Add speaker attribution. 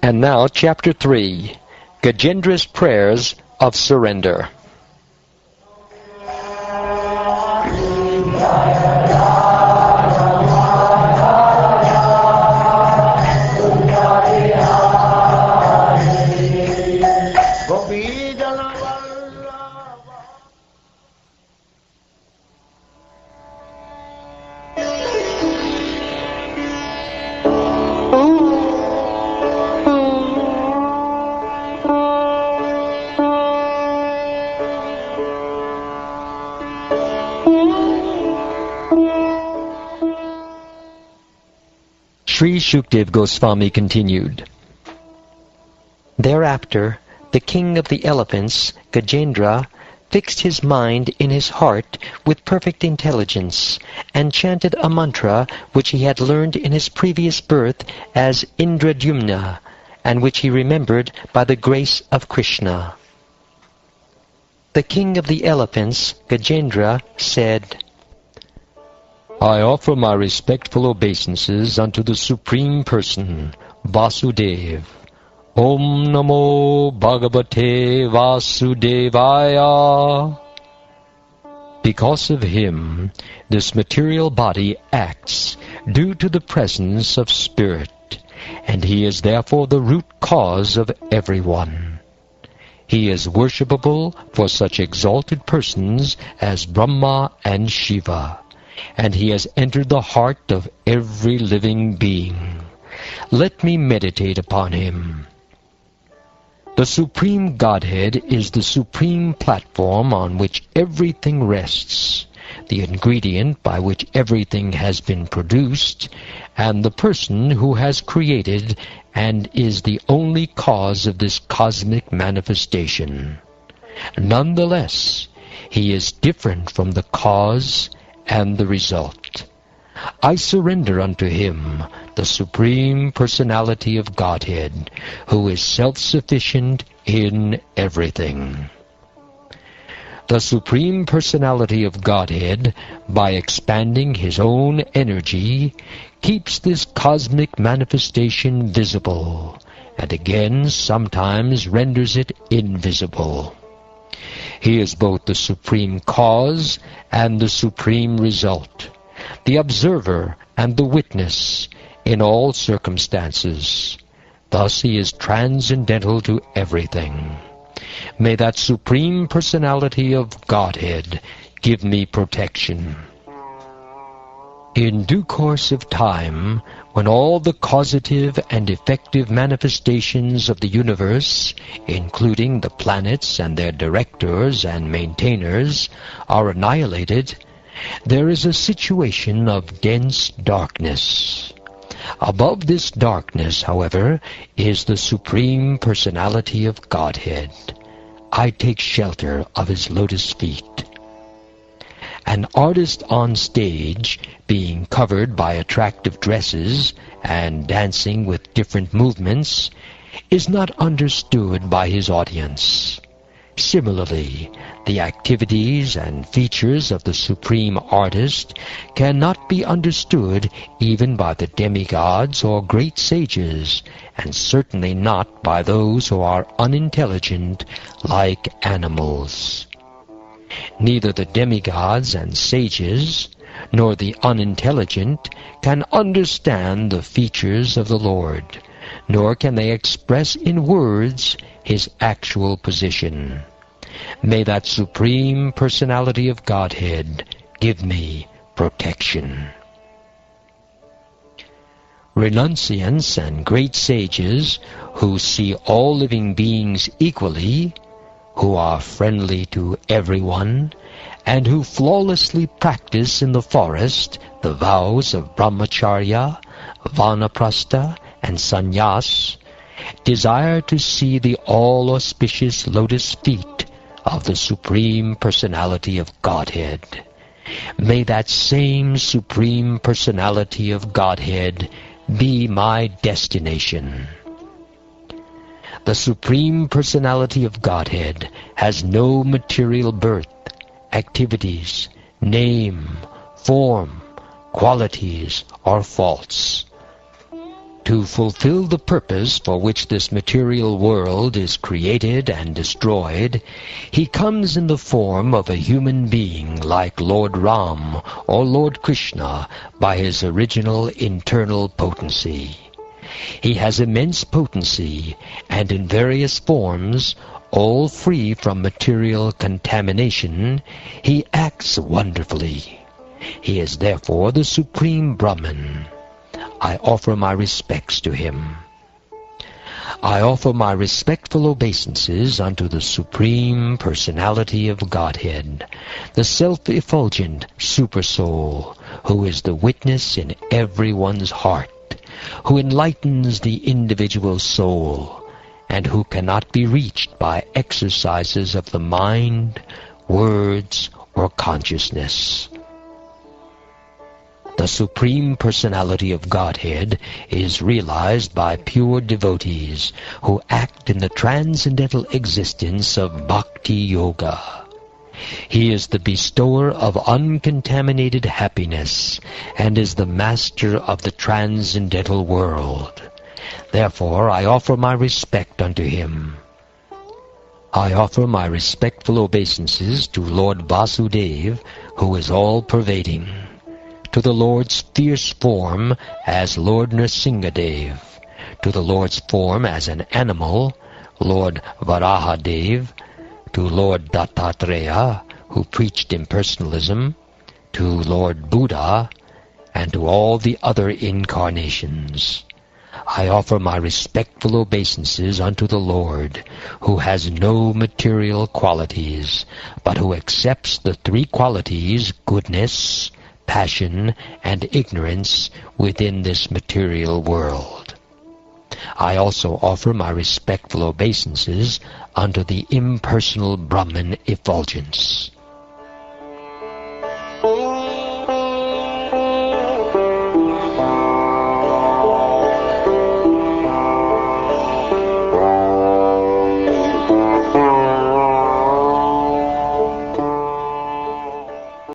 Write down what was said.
Speaker 1: And now, Chapter 3, Gajendra's Prayers of Surrender. Sri Shukdev Goswami continued. Thereafter, the king of the elephants, Gajendra, fixed his mind in his heart with perfect intelligence, and chanted a mantra which he had learned in his previous birth as Indradyumna, and which he remembered by the grace of Krishna. The king of the elephants, Gajendra, said, I offer my respectful obeisances unto the Supreme Person, Vasudeva. Om Namo Bhagavate Vasudevaya. Because of him, this material body acts due to the presence of Spirit, and he is therefore the root cause of everyone. He is worshipable for such exalted persons as Brahma and Shiva, and he has entered the heart of every living being. Let me meditate upon him. The Supreme Godhead is the supreme platform on which everything rests, the ingredient by which everything has been produced, and the person who has created and is the only cause of this cosmic manifestation. Nonetheless, he is different from the cause and the result. I surrender unto him, the Supreme Personality of Godhead, who is self-sufficient in everything. The Supreme Personality of Godhead, by expanding his own energy, keeps this cosmic manifestation visible, and again sometimes renders it invisible. He is both the supreme cause and the supreme result, the observer and the witness in all circumstances. Thus he is transcendental to everything. May that Supreme Personality of Godhead give me protection. In due course of time, when all the causative and effective manifestations of the universe, including the planets and their directors and maintainers, are annihilated, there is a situation of dense darkness. Above this darkness, however, is the Supreme Personality of Godhead. I take shelter of his lotus feet. An artist on stage, being covered by attractive dresses and dancing with different movements, is not understood by his audience. Similarly, the activities and features of the Supreme Artist cannot be understood even by the demigods or great sages, and certainly not by those who are unintelligent like animals. Neither the demigods and sages, nor the unintelligent, can understand the features of the Lord, nor can they express in words his actual position. May that Supreme Personality of Godhead give me protection. Renunciants and great sages, who see all living beings equally, who are friendly to everyone, and who flawlessly practice in the forest the vows of brahmacharya, vanaprastha, and sannyas, desire to see the all-auspicious lotus feet of the Supreme Personality of Godhead. May that same Supreme Personality of Godhead be my destination. The Supreme Personality of Godhead has no material birth, activities, name, form, qualities, or faults. To fulfill the purpose for which this material world is created and destroyed, he comes in the form of a human being like Lord Ram or Lord Krishna by his original internal potency. He has immense potency, and in various forms, all free from material contamination, he acts wonderfully. He is therefore the Supreme Brahman. I offer my respects to him. I offer my respectful obeisances unto the Supreme Personality of Godhead, the self-effulgent Supersoul, who is the witness in everyone's heart, who enlightens the individual soul, and who cannot be reached by exercises of the mind, words, or consciousness. The Supreme Personality of Godhead is realized by pure devotees who act in the transcendental existence of Bhakti Yoga. He is the bestower of uncontaminated happiness and is the master of the transcendental world. Therefore I offer my respect unto him. I offer my respectful obeisances to Lord Vasudeva, who is all-pervading, to the Lord's fierce form as Lord Nrsingadev, to the Lord's form as an animal, Lord Varahadev, to Lord Dattatreya, who preached impersonalism, to Lord Buddha, and to all the other incarnations. I offer my respectful obeisances unto the Lord, who has no material qualities, but who accepts the three qualities, goodness, passion, and ignorance, within this material world. I also offer my respectful obeisances unto the impersonal Brahman effulgence.